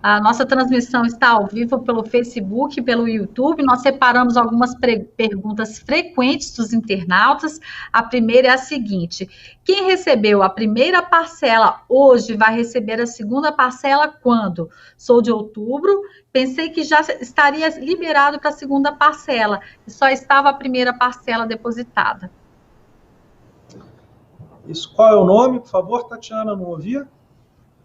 A nossa transmissão está ao vivo pelo Facebook, pelo YouTube. Nós separamos algumas perguntas frequentes dos internautas. A primeira é a seguinte: quem recebeu a primeira parcela hoje vai receber a segunda parcela quando? Sou de outubro, pensei que já estaria liberado para a segunda parcela, e só estava a primeira parcela depositada. Isso, qual é o nome, por favor, Tatiana, não ouvia?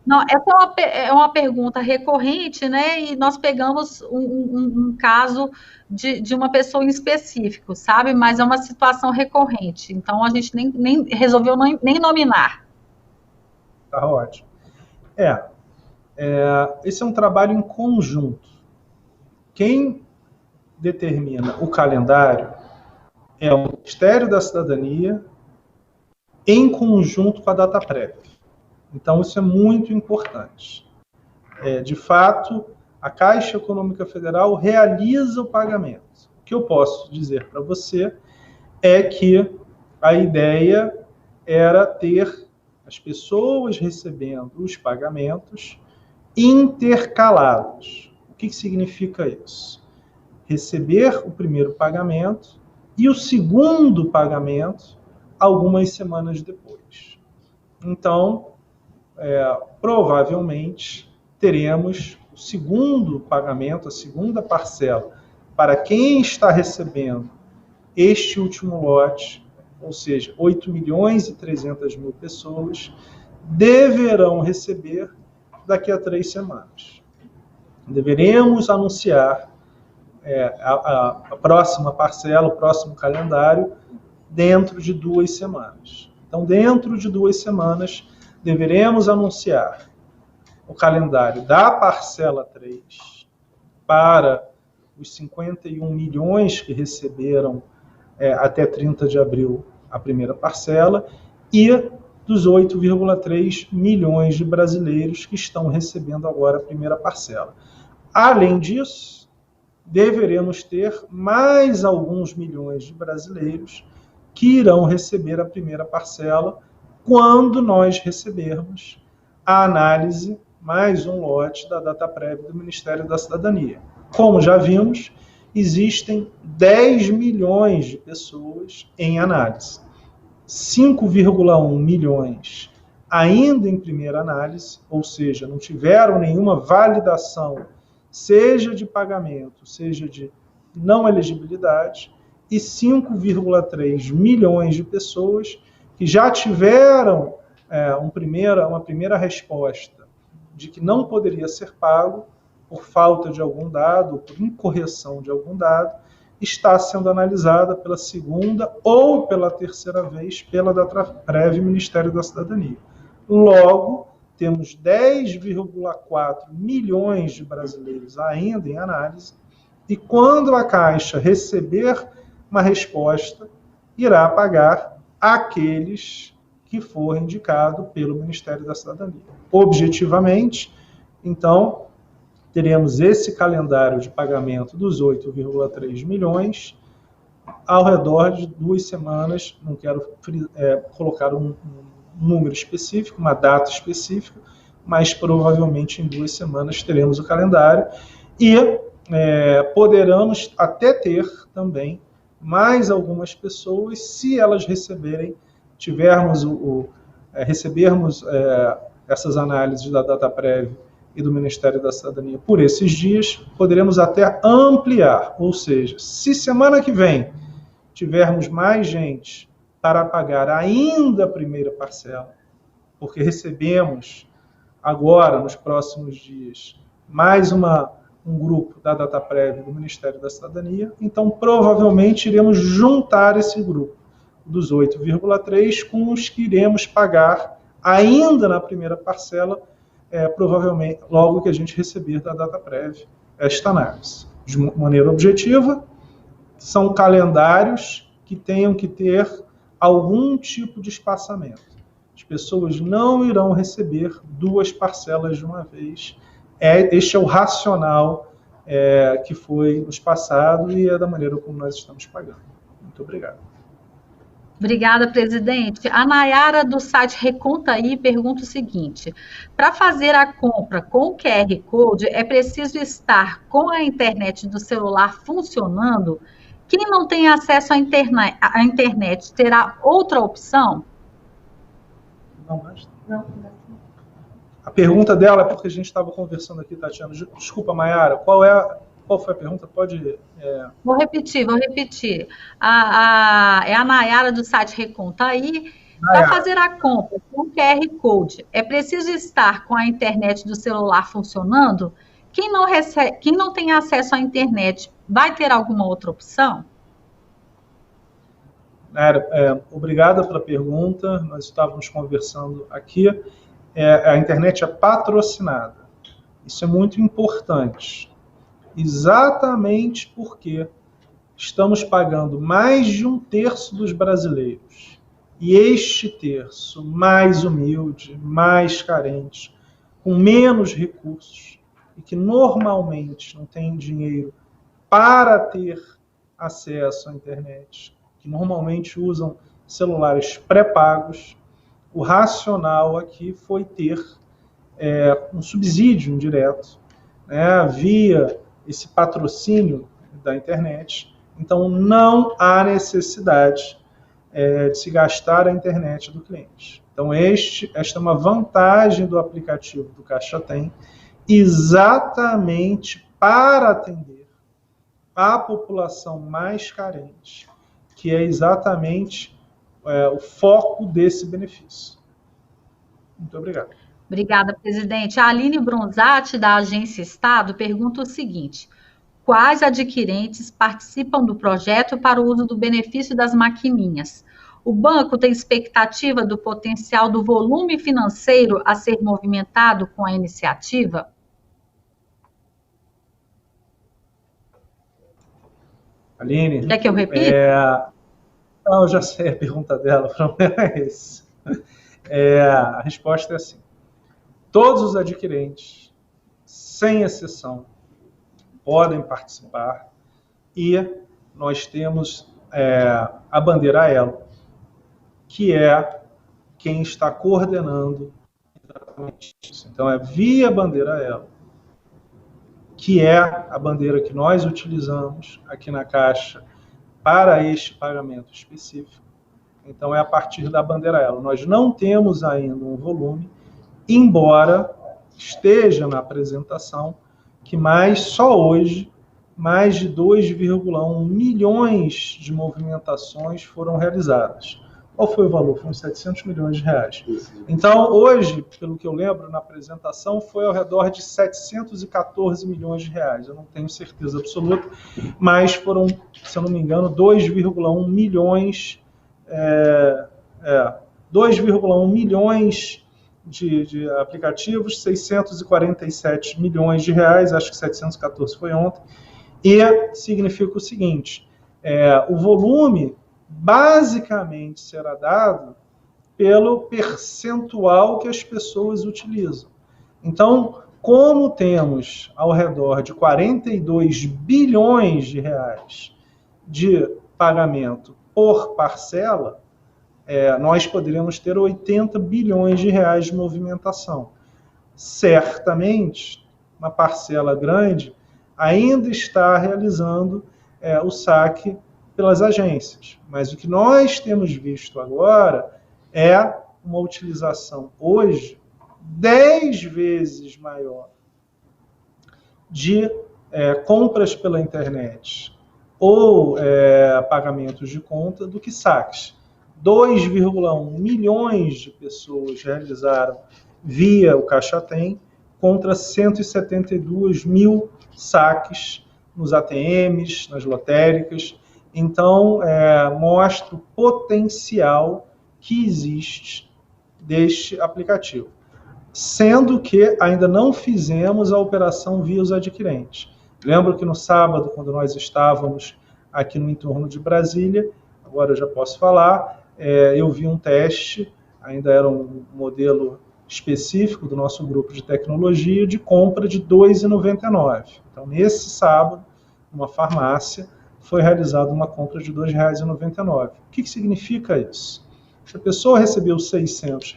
Não, essa é uma pergunta recorrente, né? E nós pegamos um caso de uma pessoa em específico, sabe? Mas é uma situação recorrente. Então a gente nem resolveu nem nominar. Tá ótimo. Esse é um trabalho em conjunto. Quem determina o calendário é o Ministério da Cidadania em conjunto com a Dataprev. Então, isso é muito importante. De fato, a Caixa Econômica Federal realiza o pagamento. O que eu posso dizer para você é que a ideia era ter as pessoas recebendo os pagamentos intercalados. O que significa isso? Receber o primeiro pagamento e o segundo pagamento algumas semanas depois. Então, provavelmente teremos o segundo pagamento, a segunda parcela, para quem está recebendo este último lote, ou seja, 8.300.000 pessoas, deverão receber daqui a 3 semanas. Deveremos anunciar a próxima parcela, o próximo calendário, dentro de 2 semanas. Então, dentro de 2 semanas, deveremos anunciar o calendário da parcela 3 para os 51 milhões que receberam até 30 de abril a primeira parcela e dos 8,3 milhões de brasileiros que estão recebendo agora a primeira parcela. Além disso, deveremos ter mais alguns milhões de brasileiros que irão receber a primeira parcela quando nós recebermos a análise, mais um lote da Dataprev do Ministério da Cidadania. Como já vimos, existem 10 milhões de pessoas em análise. 5,1 milhões ainda em primeira análise, ou seja, não tiveram nenhuma validação, seja de pagamento, seja de não elegibilidade, e 5,3 milhões de pessoas que já tiveram uma primeira resposta de que não poderia ser pago por falta de algum dado, ou por incorreção de algum dado, está sendo analisada pela segunda ou pela terceira vez pela Dataprev Ministério da Cidadania. Logo, temos 10,4 milhões de brasileiros ainda em análise, e quando a Caixa receber uma resposta, irá pagar aqueles que for indicado pelo Ministério da Cidadania. Objetivamente, então, teremos esse calendário de pagamento dos 8,3 milhões ao redor de 2 semanas, não quero colocar um número específico, uma data específica, mas provavelmente em 2 semanas teremos o calendário e poderemos até ter também mais algumas pessoas, se elas recebermos essas análises da Dataprev e do Ministério da Cidadania por esses dias, poderemos até ampliar, ou seja, se semana que vem tivermos mais gente para pagar ainda a primeira parcela, porque recebemos agora, nos próximos dias, mais um grupo da Dataprev do Ministério da Cidadania, então provavelmente iremos juntar esse grupo dos 8,3 com os que iremos pagar ainda na primeira parcela, provavelmente logo que a gente receber da Dataprev esta análise. De maneira objetiva, são calendários que tenham que ter algum tipo de espaçamento. As pessoas não irão receber 2 parcelas de uma vez. Este é o racional que foi nos passado e é da maneira como nós estamos pagando. Muito obrigado. Obrigada, presidente. A Nayara, do site Recontaí, pergunta o seguinte: para fazer a compra com o QR Code, é preciso estar com a internet do celular funcionando? Quem não tem acesso à internet terá outra opção? Não basta. A pergunta dela é porque a gente estava conversando aqui, Tatiana. Desculpa, Mayara, qual foi a pergunta? Pode... Vou repetir. É a Nayara do site Recontaí. Para fazer a compra com o QR Code, é preciso estar com a internet do celular funcionando? Quem não tem acesso à internet, vai ter alguma outra opção? Nayara, obrigada pela pergunta. Nós estávamos conversando aqui. A internet é patrocinada. Isso é muito importante. Exatamente porque estamos pagando mais de 1/3 dos brasileiros. E este terço mais humilde, mais carente, com menos recursos, e que normalmente não tem dinheiro para ter acesso à internet, que normalmente usam celulares pré-pagos, o racional aqui foi ter um subsídio indireto, né, via esse patrocínio da internet. Então, não há necessidade de se gastar a internet do cliente. Então, esta é uma vantagem do aplicativo do Caixa Tem, exatamente para atender a população mais carente, que é exatamente o foco desse benefício. Muito obrigado. Obrigada, presidente. A Aline Bronzatti, da Agência Estado, pergunta o seguinte: quais adquirentes participam do projeto para o uso do benefício das maquininhas? O banco tem expectativa do potencial do volume financeiro a ser movimentado com a iniciativa? Aline... Quer que eu repita? Não, eu já sei a pergunta dela, o problema é esse. A resposta é assim: todos os adquirentes, sem exceção, podem participar, e nós temos a bandeira Elo, que é quem está coordenando exatamente isso. Então, é via bandeira Elo, que é a bandeira que nós utilizamos aqui na Caixa para este pagamento específico. Então, é a partir da bandeira Elo. Nós não temos ainda um volume, embora esteja na apresentação que só hoje, mais de 2,1 milhões de movimentações foram realizadas. Qual foi o valor? Foram 700 milhões de reais. Então, hoje, pelo que eu lembro, na apresentação, foi ao redor de 714 milhões de reais. Eu não tenho certeza absoluta, mas foram, se eu não me engano, 2,1 milhões... 2,1 milhões de aplicativos, 647 milhões de reais, acho que 714 foi ontem, e significa o seguinte: o volume basicamente será dado pelo percentual que as pessoas utilizam. Então, como temos ao redor de 42 bilhões de reais de pagamento por parcela, nós poderíamos ter 80 bilhões de reais de movimentação. Certamente, uma parcela grande ainda está realizando o saque pelas agências. Mas o que nós temos visto agora é uma utilização hoje 10 vezes maior de compras pela internet ou pagamentos de conta do que saques. 2,1 milhões de pessoas realizaram via o Caixa Tem, contra 172 mil saques nos ATMs, nas lotéricas. Então, mostra o potencial que existe deste aplicativo. Sendo que ainda não fizemos a operação via os adquirentes. Lembro que no sábado, quando nós estávamos aqui no entorno de Brasília, agora eu já posso falar, eu vi um teste, ainda era um modelo específico do nosso grupo de tecnologia, de compra de R$ 2,99. Então, nesse sábado, uma farmácia foi realizada uma compra de R$ 2,99. O que significa isso? Se a pessoa recebeu R$ 600,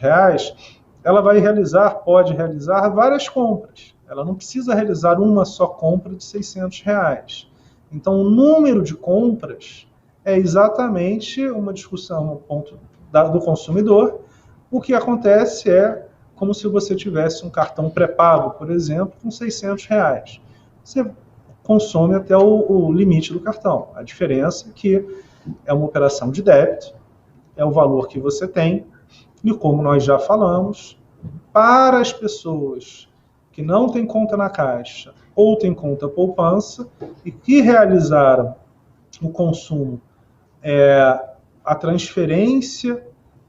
ela pode realizar várias compras. Ela não precisa realizar uma só compra de R$ 600. Então, o número de compras é exatamente uma discussão no ponto do consumidor. O que acontece é como se você tivesse um cartão pré-pago, por exemplo, com R$ 600. Você consome até o limite do cartão. A diferença é que é uma operação de débito, é o valor que você tem, e como nós já falamos, para as pessoas que não têm conta na Caixa ou têm conta poupança e que realizaram o consumo, a transferência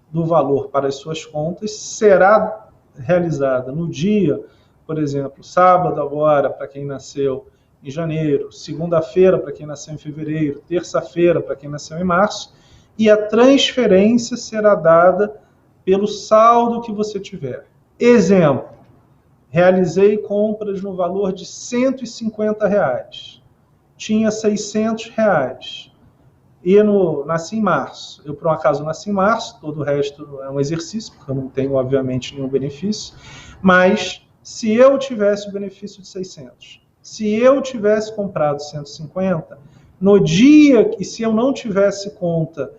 do valor para as suas contas será realizada no dia, por exemplo, sábado agora, para quem nasceu em janeiro, segunda-feira para quem nasceu em fevereiro, terça-feira para quem nasceu em março, e a transferência será dada pelo saldo que você tiver. Exemplo, realizei compras no valor de R$ 150. Tinha R$ 600. E nasci em março. Eu, por um acaso, nasci em março, todo o resto é um exercício, porque eu não tenho, obviamente, nenhum benefício. Mas, se eu tivesse o benefício de 600, se eu tivesse comprado 150, no dia, e se eu não tivesse conta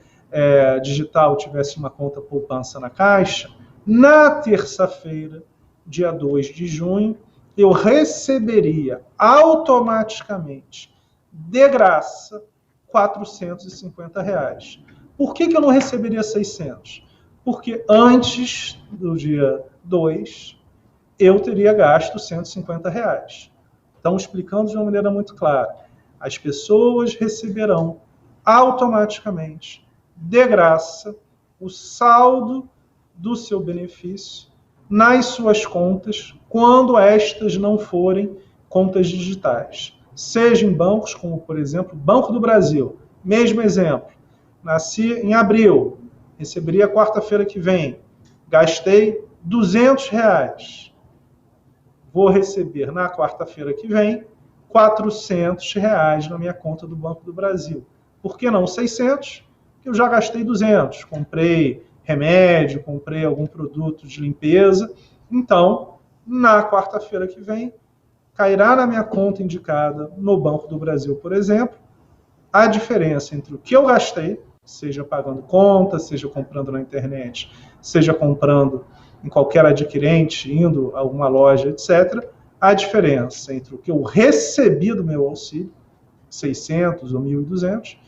digital, tivesse uma conta poupança na Caixa, na terça-feira, dia 2 de junho, eu receberia automaticamente, de graça, R$ 450. Por que eu não receberia 600? Porque antes do dia 2, eu teria gasto R$ 150. Então, explicando de uma maneira muito clara, as pessoas receberão automaticamente, de graça, o saldo do seu benefício nas suas contas, quando estas não forem contas digitais. Seja em bancos, como, por exemplo, Banco do Brasil. Mesmo exemplo, nasci em abril, receberia quarta-feira que vem, gastei R$ 200. Vou receber na quarta-feira que vem R$ 400 na minha conta do Banco do Brasil. Por que não 600? Porque eu já gastei 200. Comprei remédio, comprei algum produto de limpeza. Então, na quarta-feira que vem, cairá na minha conta indicada no Banco do Brasil, por exemplo, a diferença entre o que eu gastei, seja pagando conta, seja comprando na internet, seja comprando em qualquer adquirente, indo a alguma loja, etc., a diferença entre o que eu recebi do meu auxílio, 600 ou 1.200,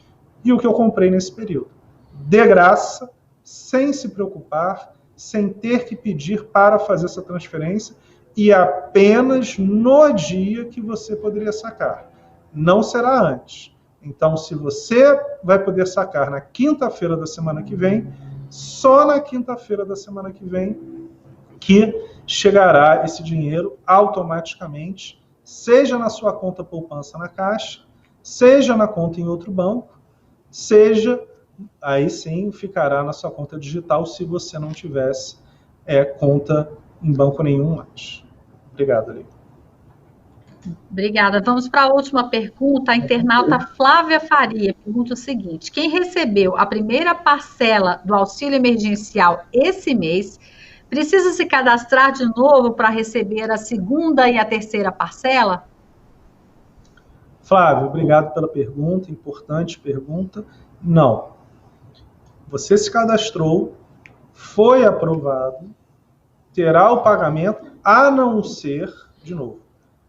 e o que eu comprei nesse período. De graça, sem se preocupar, sem ter que pedir para fazer essa transferência, e apenas no dia que você poderia sacar. Não será antes. Então, se você vai poder sacar na quinta-feira da semana que vem, só na quinta-feira da semana que vem que chegará esse dinheiro automaticamente, seja na sua conta poupança na Caixa, seja na conta em outro banco, seja, aí sim, ficará na sua conta digital se você não tivesse conta em banco nenhum mais. Obrigado, Lei. Obrigada. Vamos para a última pergunta. A internauta Flávia Faria pergunta o seguinte: quem recebeu a primeira parcela do auxílio emergencial esse mês precisa se cadastrar de novo para receber a segunda e a terceira parcela? Flávio, obrigado pela pergunta, importante pergunta. Não. Você se cadastrou, foi aprovado, terá o pagamento, a não ser, de novo,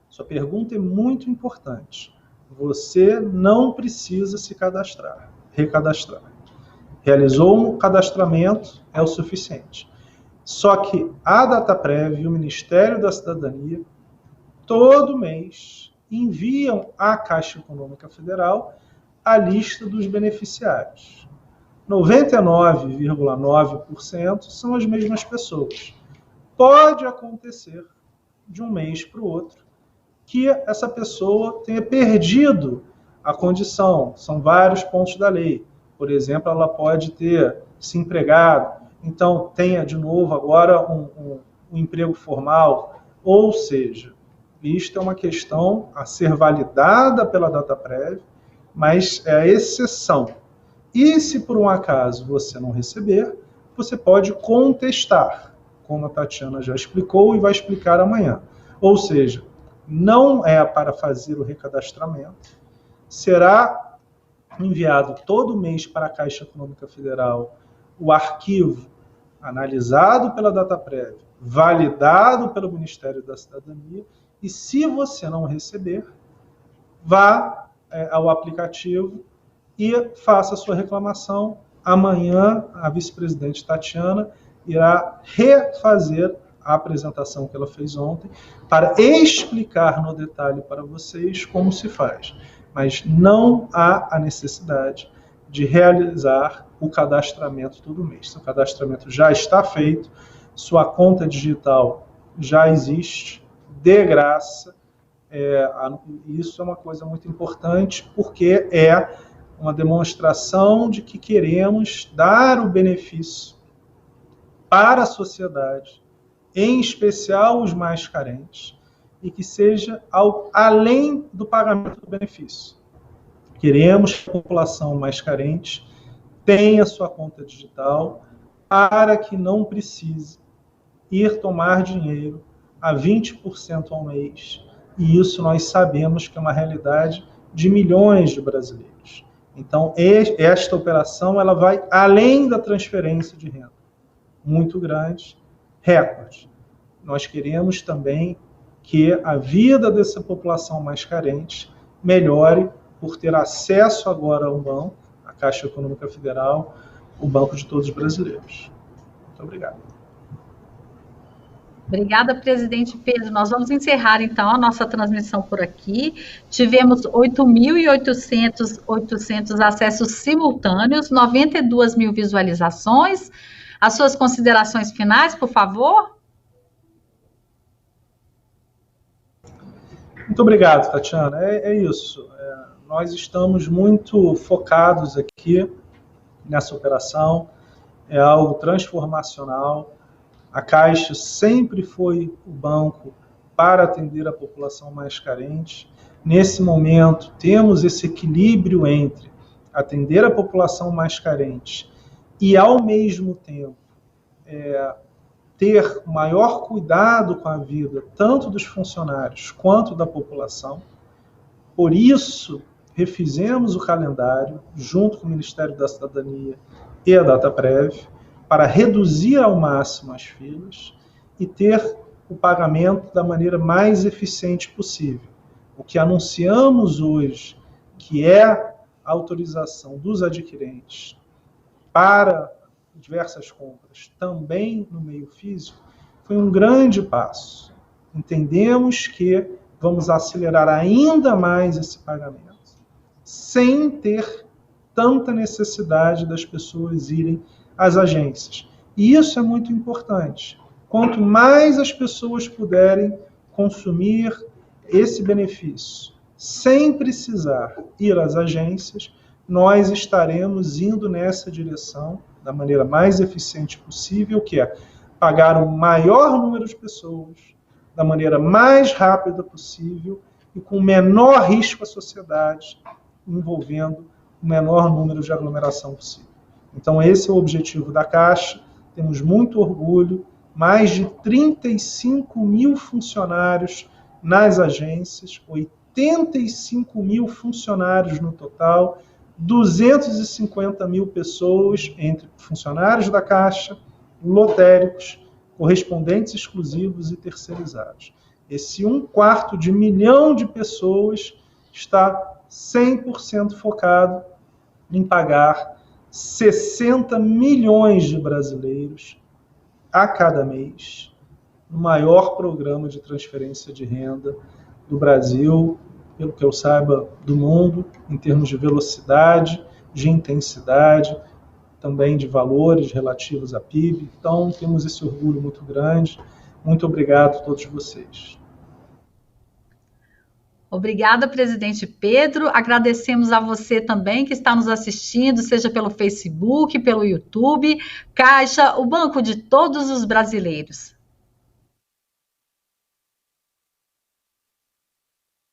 sua pergunta é muito importante. Você não precisa se cadastrar, recadastrar. Realizou um cadastramento, é o suficiente. Só que a Dataprev e o Ministério da Cidadania, todo mês, enviam à Caixa Econômica Federal a lista dos beneficiários. 99,9% são as mesmas pessoas. Pode acontecer, de um mês para o outro, que essa pessoa tenha perdido a condição. São vários pontos da lei. Por exemplo, ela pode ter se empregado, então tenha de novo agora um emprego formal. Ou seja, isto é uma questão a ser validada pela Dataprev mas é a exceção. E se por um acaso você não receber, você pode contestar, como a Tatiana já explicou e vai explicar amanhã. Ou seja, não é para fazer o recadastramento, será enviado todo mês para a Caixa Econômica Federal o arquivo analisado pela Dataprev, validado pelo Ministério da Cidadania, e se você não receber, vá ao aplicativo e faça a sua reclamação. Amanhã, a vice-presidente Tatiana irá refazer a apresentação que ela fez ontem para explicar no detalhe para vocês como se faz. Mas não há a necessidade de realizar o cadastramento todo mês. Seu cadastramento já está feito, sua conta digital já existe, de graça. Isso é uma coisa muito importante, porque é uma demonstração de que queremos dar o benefício para a sociedade, em especial os mais carentes, e que seja além do pagamento do benefício. Queremos que a população mais carente tenha sua conta digital para que não precise ir tomar dinheiro a 20% ao mês. E isso nós sabemos que é uma realidade de milhões de brasileiros. Então, esta operação ela vai além da transferência de renda. Muito grande, recorde. Nós queremos também que a vida dessa população mais carente melhore por ter acesso agora ao banco, a Caixa Econômica Federal, o banco de todos os brasileiros. Muito obrigado. Obrigada, presidente Pedro. Nós vamos encerrar, então, a nossa transmissão por aqui. Tivemos 8.800 acessos simultâneos, 92 mil visualizações. As suas considerações finais, por favor? Muito obrigado, Tatiana. É isso. Nós estamos muito focados aqui nessa operação. É algo transformacional. A Caixa sempre foi o banco para atender a população mais carente. Nesse momento, temos esse equilíbrio entre atender a população mais carente e, ao mesmo tempo, ter maior cuidado com a vida, tanto dos funcionários quanto da população. Por isso, refizemos o calendário, junto com o Ministério da Cidadania e a Dataprev, para reduzir ao máximo as filas e ter o pagamento da maneira mais eficiente possível. O que anunciamos hoje, que é a autorização dos adquirentes para diversas compras, também no meio físico, foi um grande passo. Entendemos que vamos acelerar ainda mais esse pagamento, sem ter tanta necessidade das pessoas irem às agências. E isso é muito importante. Quanto mais as pessoas puderem consumir esse benefício sem precisar ir às agências, nós estaremos indo nessa direção da maneira mais eficiente possível, que é pagar o maior número de pessoas da maneira mais rápida possível e com o menor risco à sociedade, envolvendo o menor número de aglomeração possível. Então, esse é o objetivo da Caixa. Temos muito orgulho, mais de 35 mil funcionários nas agências, 85 mil funcionários no total, 250 mil pessoas entre funcionários da Caixa, lotéricos, correspondentes exclusivos e terceirizados. Esse 1/4 milhão de pessoas está 100% focado em pagar 60 milhões de brasileiros a cada mês, no maior programa de transferência de renda do Brasil, pelo que eu saiba, do mundo, em termos de velocidade, de intensidade, também de valores relativos à PIB. Então, temos esse orgulho muito grande. Muito obrigado a todos vocês. Obrigada, presidente Pedro. Agradecemos a você também que está nos assistindo, seja pelo Facebook, pelo YouTube. Caixa, o banco de todos os brasileiros.